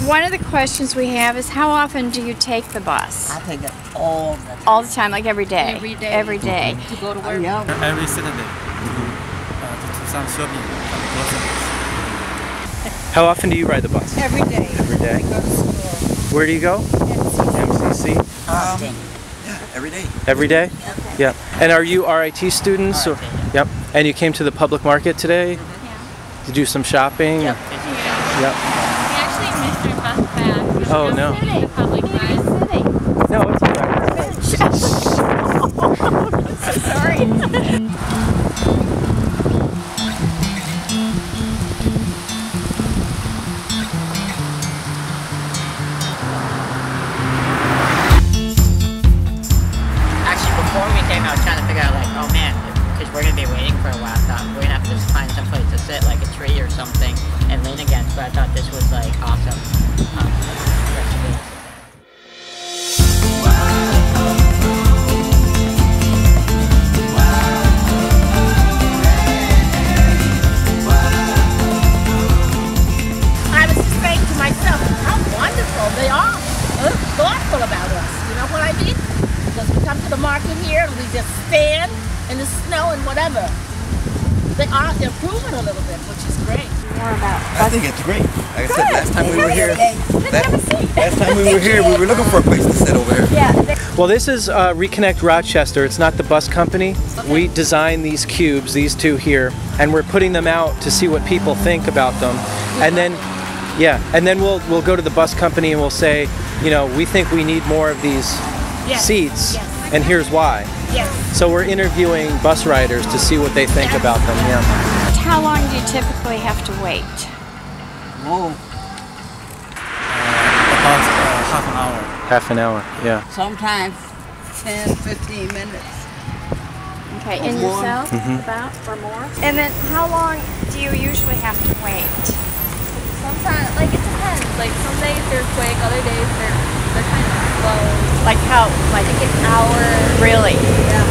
One of the questions we have is how often do you take the bus? I take it all the time. All the time, like every day? Every day. Every day. To go to work? Yeah. Every Saturday to do some shopping, some groceries. How often do you ride the bus? Every day. Every day. We go to school. Where do you go? MCC. Yeah, every day. Every day? Yeah. And are you RIT students? Or? Yep. And you came to the public market today? Yeah. To do some shopping? Yep. Yep. We actually missed our bus back. Oh, no. The public bus. No, it's alright. Sorry. Before we came, I was trying to figure out, like, oh man, because we're going to be waiting for a while, so we're going to have to find some place to sit, like a tree or something, and lean against, but I thought this was, like, awesome. I was just saying to myself, how wonderful they are. Thoughtful about us, you know what I mean? Because we come to the market here and we just stand in the snow and whatever. They are improving a little bit, which is great. More about I think it's great. Like I said, last time we were here, we were looking for a place to sit over here. Yeah. Well, this is Reconnect Rochester. It's not the bus company. Okay. We designed these cubes, these two here, and we're putting them out to see what people think about them. And then, and then we'll go to the bus company and we'll say, you know, we think we need more of these seats, and here's why. Yes. So we're interviewing bus riders to see what they think about them. Yeah. How long do you typically have to wait? Oh. About half an hour. Half an hour, yeah. Sometimes 10, 15 minutes. Okay, Or in more. yourself, about, or more? And then how long do you usually have to wait? Sometimes, like, it depends. Like, some days they're quick, other days they're kind of slow. Like how, like Like an hour. really? Yeah.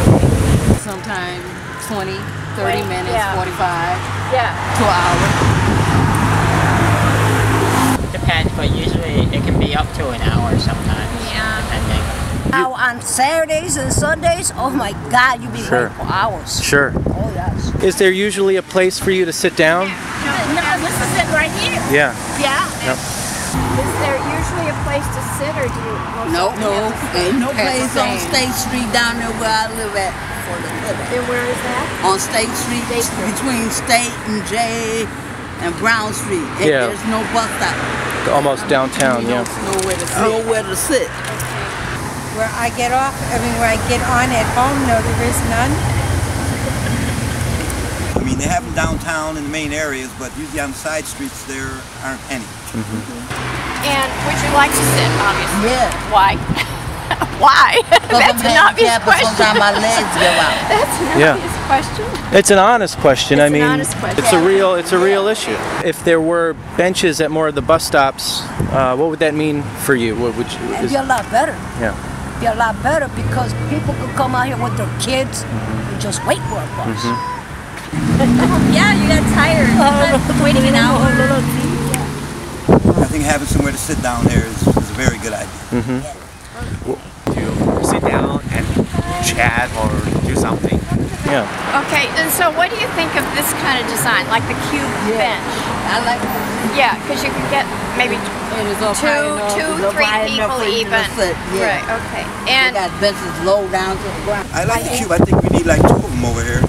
Sometimes 20, 30 minutes, Yeah. 45 Yeah. to an hour. It depends, but usually it can be up to an hour sometimes, depending. Now on Saturdays and Sundays, oh my God, you'll be Sure. waiting for hours. Sure. Oh yes. Is there usually a place for you to sit down? No, this is it right here. Yeah. Yeah. Yep. Is there usually a place to sit, or do you? No, ain't no Okay, place on same. State Street down there where I live at for the living. And where is that? On State Street, between State and J and Brown Street. And Yeah. there's no bus stop. Almost downtown, yeah. Nowhere to sit. Where I get off, I mean where I get on at home, no, there is none. I mean, they have them downtown in the main areas, but usually on the side streets there aren't any. And would you like to sit, obviously? Yeah. Why? Why? That's an obvious question. Sometimes my legs go out. That's an obvious question. It's an honest question. It's I mean, an honest question. it's a real issue. If there were benches at more of the bus stops, what would that mean for you? What would you? It'd be a lot better. Yeah. Be a lot better because people could come out here with their kids and just wait for a bus. Yeah, you got tired. Waiting an hour. I think having somewhere to sit down there is a very good idea. To sit down and chat or do something. Yeah. Okay, and so what do you think of this kind of design, like the cube bench? I like it. Yeah, because you can get maybe It is up high enough, two, it's up three high enough people for you to even. sit, yeah. Right, okay. They And got benches low down to the ground. I like the cube. I think we need like 2 of them over here.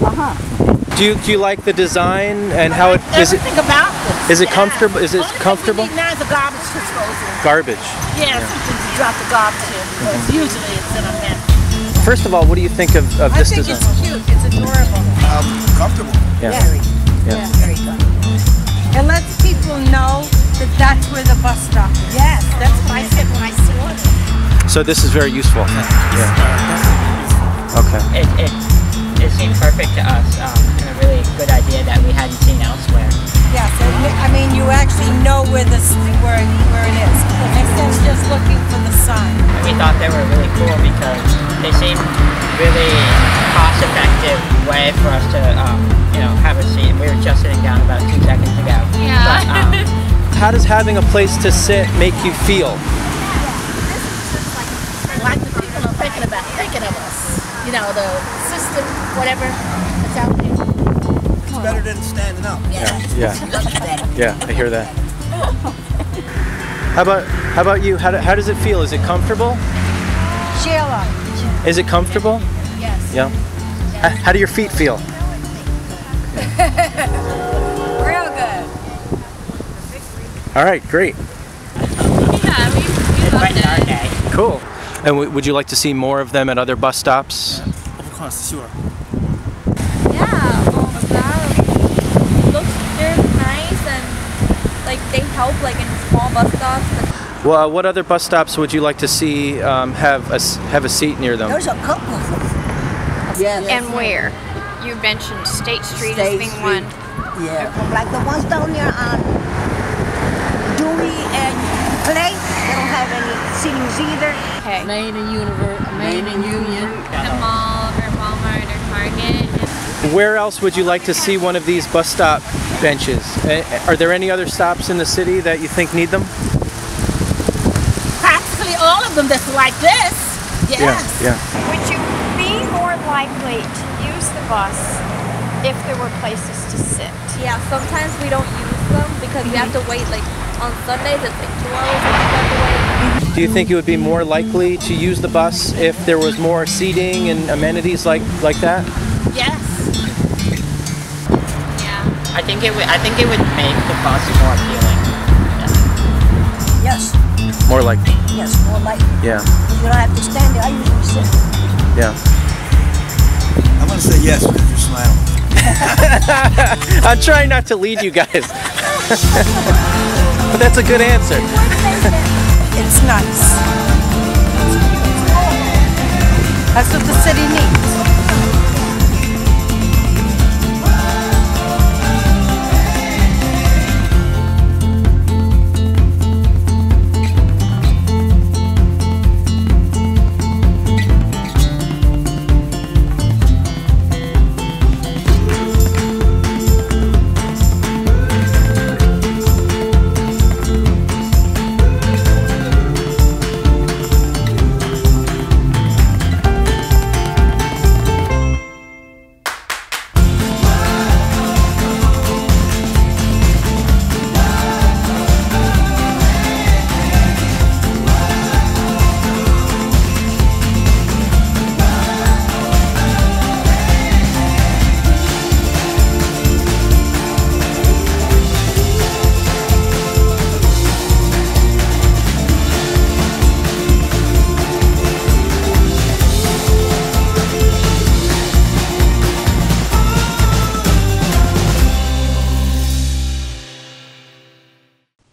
Do you like the design and how it is? Everything about this. Is it comfortable? Is it comfortable? Only thing we need now is a garbage disposal. Garbage. Yeah, something to drop the garbage in because usually it's in a mess. First of all, what do you think of this design? I think it's cute. It's adorable. Comfortable. Yeah. Very, Yeah. very good. It lets people know that that's where the bus stop is. Yes, that's what I said when I saw it. So this is very useful. Yeah. Okay. It seemed perfect to us, and a really good idea that we hadn't seen elsewhere. Yes, I mean you actually know where it is. Instead of just looking for the sign. And we thought they were really cool because they seemed really cost-effective way for us to, have a seat. We were just sitting down about 2 seconds ago. Yeah. But, how does having a place to sit make you feel? Like the people are thinking of us. You know, the system, whatever, that's out there. It's better than standing up. Yeah, I hear that. How about you? How does it feel? Is it comfortable? Sheila. Is it comfortable? Yes. Yeah. How do your feet feel? Real good. All right, great. Yeah, we loved Our it. day. Cool. And would you like to see more of them at other bus stops? Of course, sure. Yeah, they're nice and like they help like in small bus stops. Well, what other bus stops would you like to see have a seat near them? There's a couple of them. Yes. And where? You mentioned State Street as State being Street. one. Yeah. Like the ones down there on Dewey and Clay, they don't have any seatings either. Okay. Main and Union. The mall or Walmart or Target. Where else would you like to see one of these bus stop benches? Are there any other stops in the city that you think need them? Practically all of them that's like this. Yes. Yeah. Would you be more likely to use the bus if there were places to sit? Yeah, sometimes we don't use them because we have to wait like on Sundays it's like 2 hours and we have to wait. Do you think it would be more likely to use the bus if there was more seating and amenities like that? Yes. Yeah. I think it would make the bus more appealing. Yes. More likely. Yes, more like Yeah. you don't have to stand there. I usually sit. Yeah. I'm going to say yes because you're smiling. I'm trying not to lead you guys. But that's a good answer. It's nice. That's what the city needs.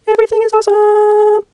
Everything is awesome.